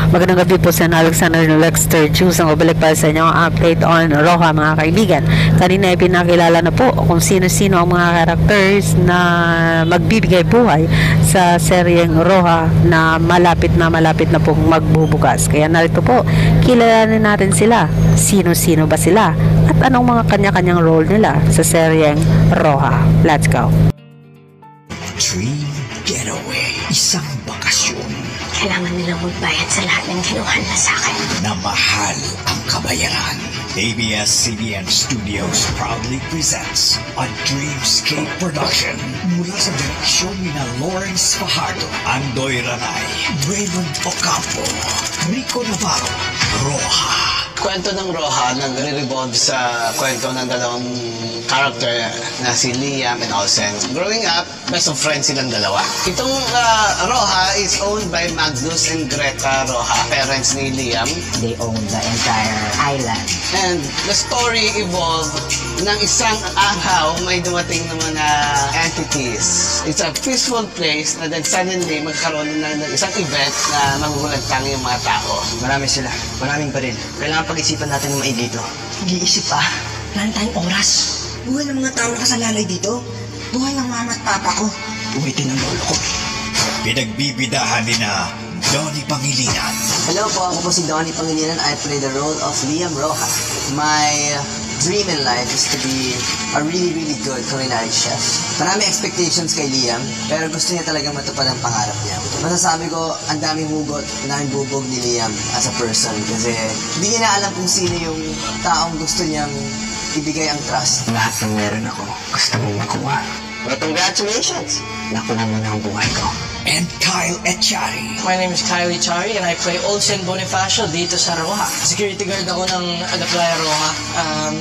Magandang gabi po sa Alexander Lexter Juice ang babalik para sa inyong update on Roja mga kaibigan. Kanina ay pinakilala na po kung sino-sino ang mga characters na magbibigay buhay sa seryeng Roja na malapit na pong magbubukas. Kaya narito po, kilalanin natin sila. Sino-sino ba sila? At anong mga kanya-kanyang role nila sa seryeng Roja? Let's go! Dream Getaway, isang bakasyon Kailangan nilang magbayad sa lahat ng ginawa na sa akin. na mahal ang kabayaran. ABS-CBN Studios proudly presents a Dreamscape production mula sa direksyon ni Lawrence Fajardo, Andoy Ranay, Raymond Ocampo, Rico Navarro, Roja. Kwento ng Roja nagre-revolve sa kwento ng dalawang character na si Liam and Olsen. Growing up, best of friends silang dalawa. Itong Roja is owned by Magnus and Greta Roja, parents ni Liam. They own the entire island. And the story evolved ng isang araw may dumating na mga entities. It's a peaceful place na then suddenly magkaroon na ng isang event na magugulantang yung mga tao. Marami sila. Maraming pa rin. Kailangan pag-isipan natin ng maigi ito. Nag-iisip pa. Wala na tayong oras. Buhay ng mga tao nakasalalay dito. Buhay ng mama at papa ko. Buhay din ang lolo ko. Pinagbibidahan ni na Donnie Pangilinan. Hello po, ako po si Donnie Pangilinan. I play the role of Liam Roja. My dream in life is to be a really good culinary chef. Marami expectations kay Liam, pero gusto niya talagang matupad ang pangarap niya. Masasabi ko, ang daming hugot na bubog ni Liam as a person kasi hindi niya na alam kung sino yung taong gusto niyang ibigay ang trust. Lahat ng meron ako, gusto mo makuha. Well, congratulations! Nakuha mo na ang buhay ko. And Kyle Echari. My name is Kylie Chari and I play Olsen Bonifacio dito sa Roja. Security guard ako ng La Playa Roja.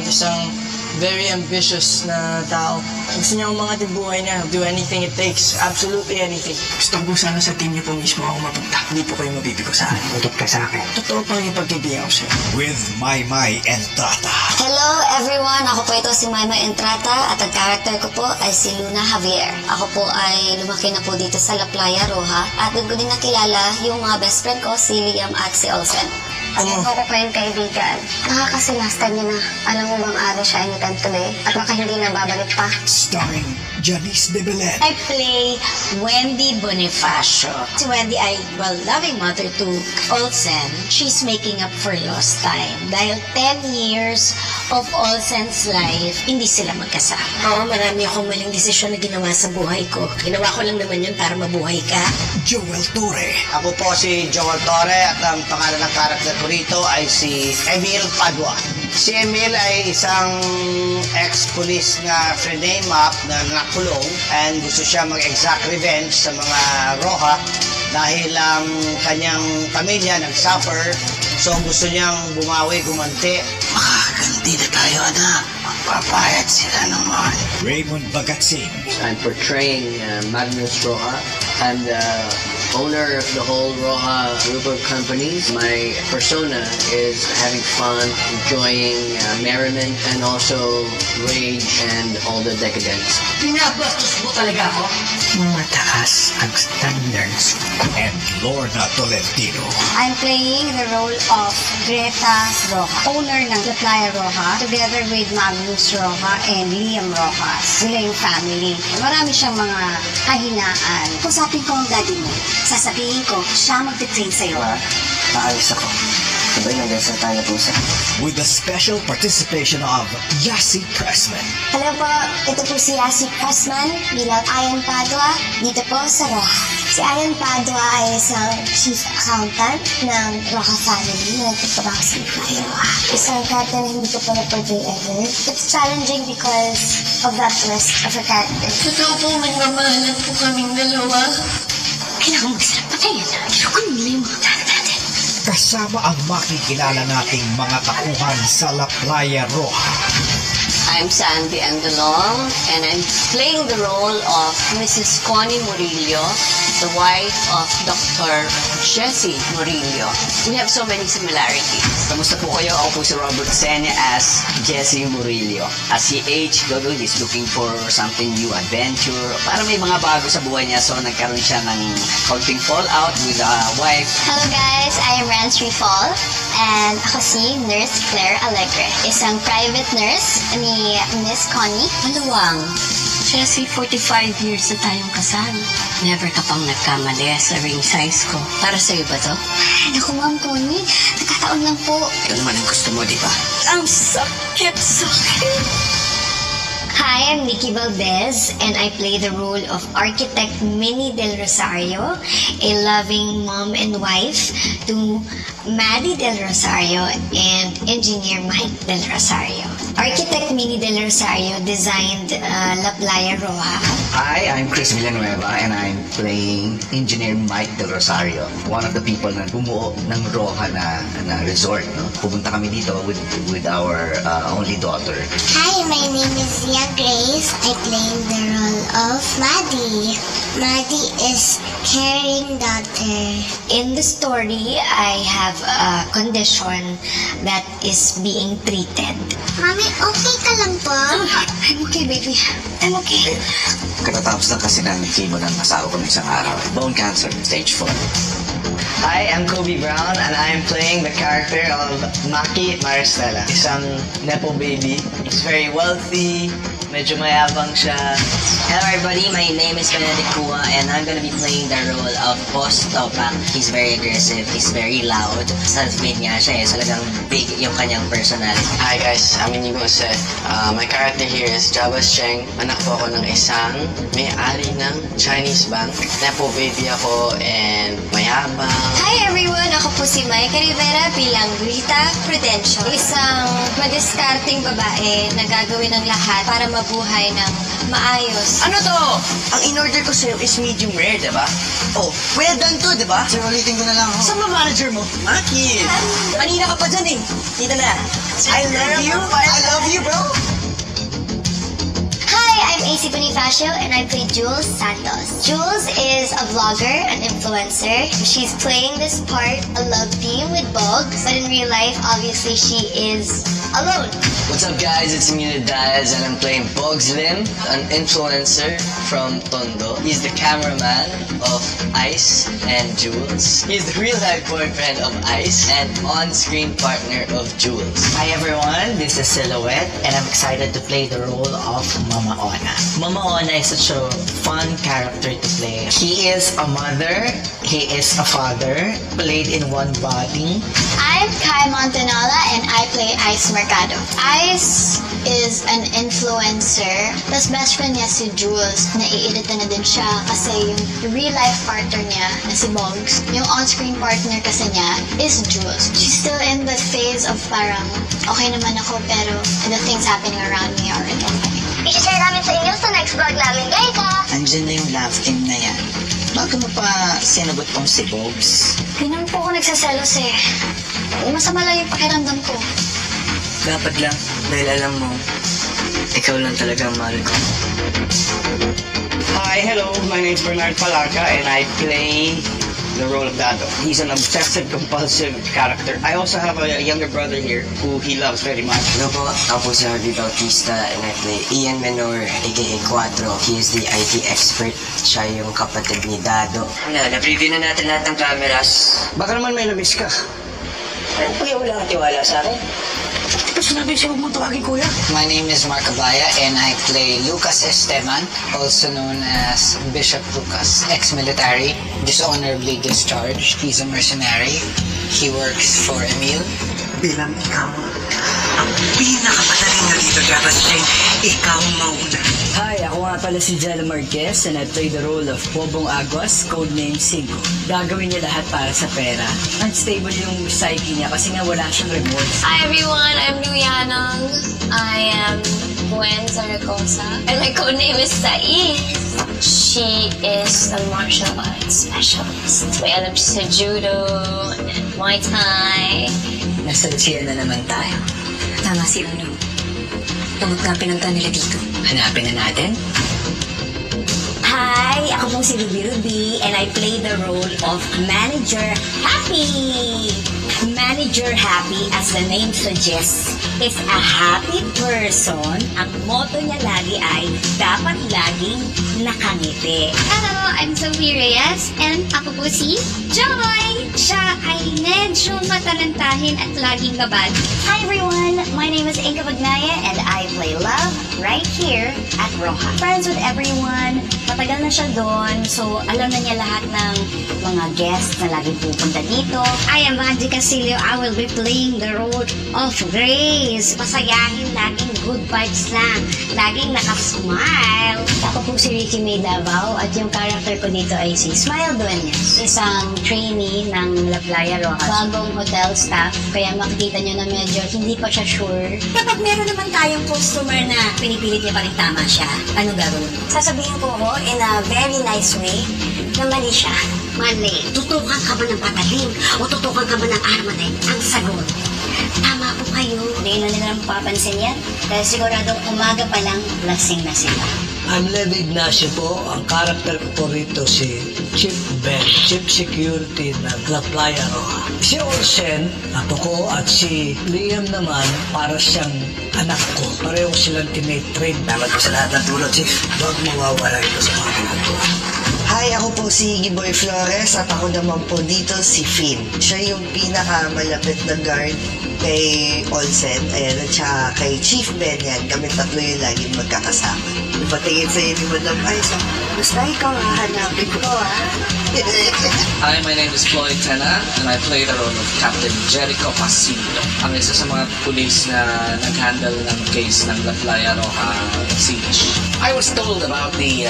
Isang very ambitious na tao. Gusto niya umangat yung buhay niya. Do anything it takes. Absolutely anything. Gusto ko sana sa team niyo po mismo ako mapunta. Hindi po kayo mabibigo sa akin. Higit ka sa akin. Totoo pang yung pagkibigyan ko sa'yo. With Maymay Entrata. Hello everyone! Ako po ito si Maymay Entrata at ang character ko po ay si Luna Javier. Ako po ay lumaki na po dito sa La Playa Roja at doon ko din nakilala yung mga best friend ko, si Liam at si Olsen. Ako ko kayong kaibigan. Nakakasilastan niya na. Alam mo bang araw siya anytime today? At baka hindi na babalik pa. Starring Janice de Belen. I play Wendy Bonifacio. Si Wendy ay, loving mother to Olsen. She's making up for lost time. Dahil 10 years of Olsen's life, hindi sila magkasama. Oo, marami akong maling desisyon na ginawa sa buhay ko. Ginawa ko lang naman yun para mabuhay ka. Joel Torre. Ako po si Joel Torre at ang pangalan ng karakter ko rito ay si Emil Padua. Si Emil ay isang ex-police na name up na nakulong and gusto siya mag-exact revenge sa mga Roja dahil ang kanyang pamilya nag-suffer, so gusto niyang bumawi, gumanti. Makaganti na tayo, anak. Magpapayat sila naman. Raymond Bagatsing. I'm portraying Magnus Roja. I'm the owner of the whole Roja group of companies. My persona is having fun, enjoying merriment, and also rage and all the decadence. Pinabastos mo talaga ako? Mataas ang standards. And Lorna Tolentino. I'm playing the role of Greta Roja, owner ng La Playa Roja, together with Magnus Roja and Liam Rojas. Sila yung family. Marami siyang mga kahinaan. Kung sabi ko ang daddy mo, sasabihin ko, siya mag-train sa'yo. Maalis ako. Sabay hanggang sa tayo pusa. With the special participation of Yasi Pressman. Hello po, ito po si Yasi Pressman bilang Ayan Padua dito po sa Roja. Si Ayan Padua ay isang chief accountant ng Roja family na nagtatrabaho sa Playa Roja. Isang character na hindi ko pa na-portray ever. It's challenging because of that twist of a character. Totoo po, magmamahalan po kaming dalawa. Kailangan magsarap pa tayo na. Kailangan nila yung mga plano natin. Kasama ang makikilala nating mga takuhan sa La Playa Roja. I'm Sandy Andalong and I'm playing the role of Mrs. Connie Murillo the wife of Dr. Jessie Murillo. We have so many similarities. Kamusta po kayo? Ako po si Robert Senya as Jessie Murillo. As he aged, he's looking for something new, adventure. Para may mga bago sa buhay niya, so nagkaroon siya ng konting fallout with a wife. Hello guys, I am Ransry Fall and ako si Nurse Claire Alegre, isang private nurse ni Miss Connie Maluwang. Jessie, 45 years na tayong kasal. Never ka pang nagkamali sa ring size ko. Para sa'yo ba to? Ay, naku Ma'am Connie, nagkataon lang po. Ito naman ang gusto mo, di ba? Ang sakit. Hi, I'm Nikki Valdez and I play the role of Architect Minnie Del Rosario, a loving mom and wife to Maddie Del Rosario and Engineer Mike Del Rosario. Architect Minnie Del Rosario designed La Playa Roja. Hi, I'm Chris Villanueva and I'm playing Engineer Mike Del Rosario, one of the people na bumuo ng Roja na resort. No? Pumunta kami dito with our only daughter. Hi, my name is Zia Grace. I play the role of Maddie. Maddie is caring daughter. In the story, I have a condition that is being treated. Mami, okay ka lang po? I'm okay, baby. I'm okay. Katatapos lang kasi ng chemo ng asawa ko ng isang araw. Bone cancer, stage 4. Hi, I'm Kobe Brown and I'm playing the character of Maki Maristela, isang nepo baby. He's very wealthy, medyo mayabang siya. Hello everybody, my name is Benedict Kua and I'm gonna be playing the role of Boss Topak. He's very aggressive, he's very loud. Self-made nga siya talagang big yung kanyang personality. Hi guys, I'm Inigo Jose. My character here is Jabas Cheng. Anak po ako ng isang may-ari ng Chinese bank. Nepo baby ako and mayabang. Hi everyone! Ako po si Maika Rivera bilang Rita Prudential. Isang madiskarting babae na gagawin ng lahat para mabuhay ng maayos. Ano to? Ang in-order ko sa'yo is medium rare, diba? Oh, well done to, diba? Sir, ulitin ko na lang. Saan ba manager mo? Maki! Kanina ka pa dyan eh. Dito na. I love you, bro! Hi, I'm AC Bonifacio and I play Jules Santos. Jules is a vlogger, an influencer. She's playing this part, a love team with Bugs, but in real life, obviously, she is alone. What's up guys, it's Emilio Diaz and I'm playing Bogs Lim, an influencer from Tondo. He's the cameraman of Ice and Jules. He's the real-life boyfriend of Ice and on-screen partner of Jules. Hi everyone, this is Silhouette and I'm excited to play the role of Mama Ona. Mama Ona is such a fun character to play. He is a mother, he is a father, played in one body. I'm Kai Montanola and I play Ice Mercado. Ice is an influencer. Tas best friend niya si Jules. Naiirita na din siya kasi yung real-life partner niya na si Bogs. Yung on-screen partner kasi niya is Jules. She's still in the phase of parang okay naman ako pero the things happening around me aren't okay. I-share namin sa inyo sa next vlog namin, guys, ha? Andyan na yung love team na yan. Bakit mo pa sinagot pong si Bobs? Hindi naman po ako nagsaselos eh. Masama lang yung pakiramdam ko. Dapat lang, dahil alam mo, ikaw lang talaga ang mahal ko. Hi, hello, my name is Bernard Palarca and I play the role of Dado. He's an obsessive, compulsive character. I also have a younger brother here who he loves very much. Hello po, ako po si Harvey Bautista and I play Ian Menor, aka Quattro. He is the IT expert. Siya yung kapatid ni Dado. Na-preview na natin lahat ng cameras. Baka naman may namiss ka. Ano pa yung wala kang tiwala sa akin? Sinabi siya huwag mo tawagin, kuya. My name is Mark Abaya and I play Lucas Esteban, also known as Bishop Lucas, ex-military, dishonorably discharged. He's a mercenary. He works for Emil. Bilang ikaw, ang pinakamadali na dito, Jabas Cheng, ikaw mauna. Hi, ako nga pala si Jella Marquez and I play the role of Bobong Agos, codename Cinco. Gagawin niya lahat para sa pera. Unstable yung psyche niya kasi nga wala siyang remorse. Hi everyone, I'm Liu Yanong. I am Gwen Zaragoza and my codename is Sais. She is a martial arts specialist. May alam siya sa judo and Muay Thai. Nasa Lucia na naman tayo. Tama si Uno. Tungkol nga pinunta nila dito. Hanapin na natin. Hi! Ako pong si Ruby Ruby and I play the role of Manager Happy! Manager Happy, as the name suggests, is a happy person. Ang motto niya lagi ay dapat laging nakangiti. Hello, I'm Zoe Reyes and ako po si Joy. Siya ay medyo matalantahin at laging babad. Hi everyone! My name is Inga Bagnaya and I play Love right here at Roja. Friends with everyone. Matagal na siya doon, so alam na niya lahat ng mga guests na laging pupunta dito. I am Angie Casilio. I will be playing the role of Grace. Masayahin, laging good vibes lang. Laging nakasmile. Ako po si Ricky May Davao at yung character ko dito ay si Smile Dueñas. Isang trainee ng La Playa Rojas. Bagong hotel staff, kaya makikita nyo na medyo hindi pa siya sure. Kapag meron naman tayong customer na pinipilit niya pa rin tama siya, ano gagawin mo? Sasabihin ko ho in a very nice way na mali siya. Mali. Tutukan ka ba ng patalim o tutukan ka ba ng armalite? Ang sagot. Tama po kayo. Hindi na nila mapapansin yan. Dahil siguradong umaga pa lang, lasing na sila. I'm Lev Ignacio po. Ang karakter ko po rito si Chief Ben, Chief Security ng La Playa Roja. Si Olsen, apo ko, at si Liam naman, para siyang anak ko. Pareho silang tinitrain. Dapat ko sa lahat ng tulog, Chief. Huwag mawawala ito sa mga ginagawa. Hi, ako po si Giboy Flores at ako naman po dito si Finn. Siya yung pinakamalapit na guard kay Olsen, ayan, at saka kay Chief Ben yan. Kami tatlo yung laging magkakasama. Ipatingin sa inyo mo lang, ay, basta ikaw hahanapin ko, ha? Hi, my name is Floyd Tena and I play the role of Captain Jericho Pasillo, ang isa sa mga pulis na nag-handle ng case ng La Playa Roja siege. I was told about the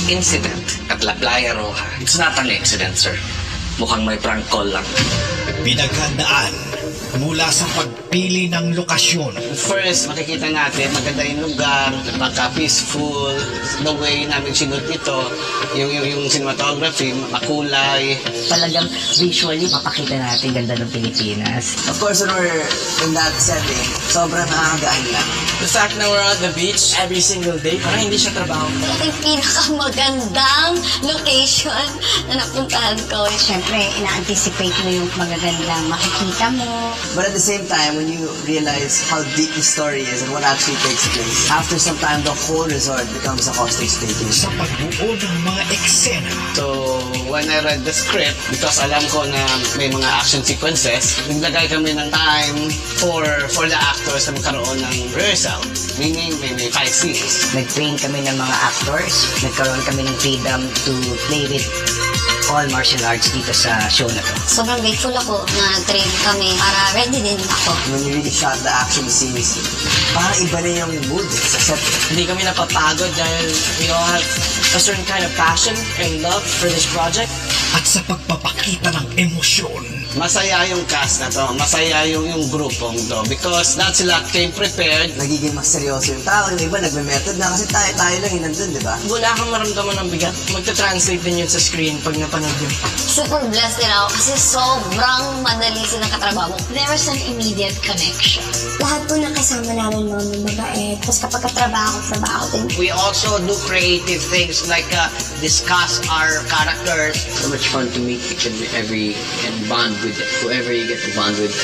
incident at La Playa Roja. It's not an incident, sir. Mukhang may prank call lang. Pinaghandaan mula sa pagpili ng lokasyon. First, makikita natin maganda yung lugar, napaka-peaceful, the way namin sinut ito, yung cinematography, makulay. Talagang visually, mapakita natin ganda ng Pilipinas. Of course, when we're in that setting, sobrang nakakagaan lang. The fact na we're at the beach every single day, parang hindi siya trabaho. Ito yung pinakamagandang location na napuntahan ko. Siyempre, ina-anticipate mo yung magagandang makikita mo. But at the same time, when you realize how deep the story is and what actually takes place, after some time, the whole resort becomes a hostage taking. Sa pagbuo ng mga eksena. So, when I read the script, because alam ko na may mga action sequences, naglagay kami ng time for the actors na magkaroon ng rehearsal. Meaning, may fight scenes. Nag-train kami ng mga actors. Nagkaroon kami ng freedom to play with all martial arts dito sa show na to. Sobrang grateful ako na train kami para ready din ako. When you really shot the action scenes, parang iba na yung mood sa set. Hindi kami napapagod dahil we all have a certain kind of passion and love for this project. At sa pagpapakita ng emosyon. Masaya yung cast na to, masaya yung grupong to because not sila came prepared. Nagiging mas seryoso yung tao, yung iba nagme-method na kasi tayo lang yung nandun, di ba? Wala kang maramdaman ng bigat. Magta-translate din yun sa screen pag napanood yun. Super blessed din ako kasi sobrang madali silang katrabaho. There was an immediate connection. Lahat po nakasama namin mga mabait. Tapos kapag trabaho din. We also do creative things like discuss our characters. So much fun to meet each and every and bond with whoever you get to bond with.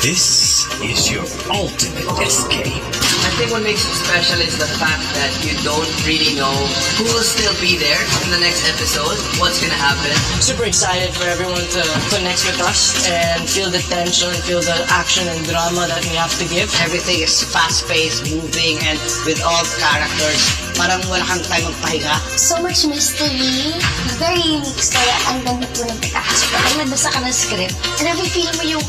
This is your ultimate escape. I think what makes it special is the fact that you don't really know who will still be there in the next episode, what's gonna happen. Super excited for everyone to connect with us and feel the tension, feel the action and drama that we have to give. Everything is fast-paced, moving, and with all characters. Parang wala kang time magpahinga. So much mystery. Very unique story. Ang ganda po ng pagkakasulat. Pag nagbasa ka ng script, feel mo yung,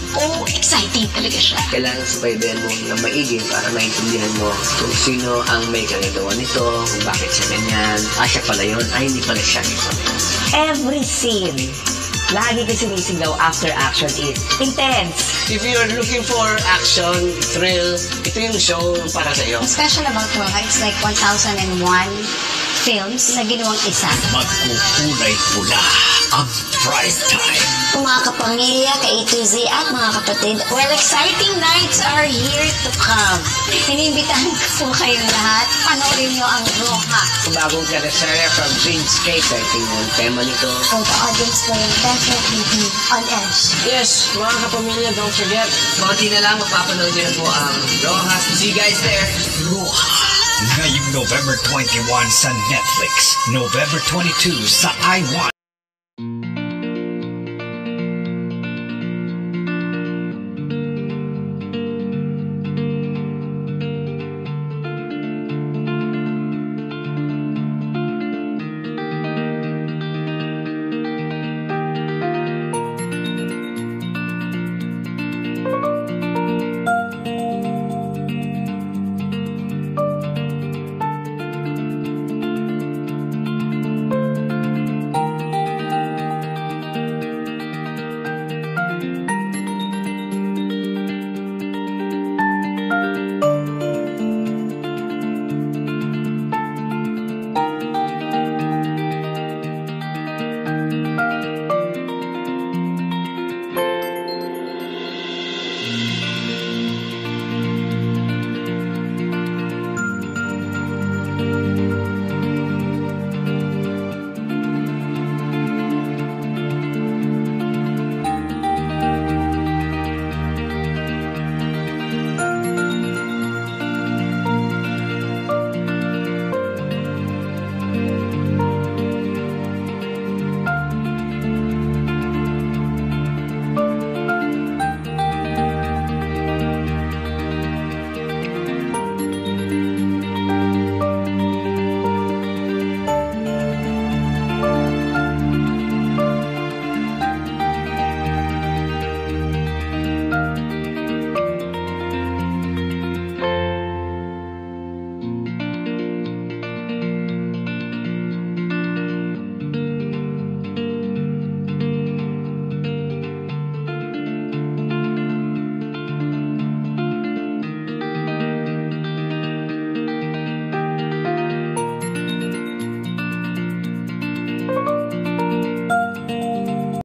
exciting talaga siya. Kailangan sabaybayan mo na maigi para maintindihan mo kung sino ang may kagagawa nito, kung bakit siya ganyan. Siya pala yun. Hindi pala siya nito. Every scene, lagi ko sinisigaw after action is intense. If you're looking for action, thrill, ito yung show para sa iyo. Special about Roja, it's like 1001 films na ginawang isa. Magkukulay pula ang prime time. Mga kapamilya, ka-A to Z at mga kapatid, Well, exciting nights are here to come. Inimbitahan ko po kayong lahat. Panoorin nyo ang Roja. Bagong teleserye from Dreamscape. I think yung tema nito. So the audience will definitely be on edge. Yes, mga kapamilya, don't forget. Konti na lang, mapapanood nyo na po ang Roja. See you guys there. Roja. Ngayong November 21 sa Netflix. November 22 sa iWatch.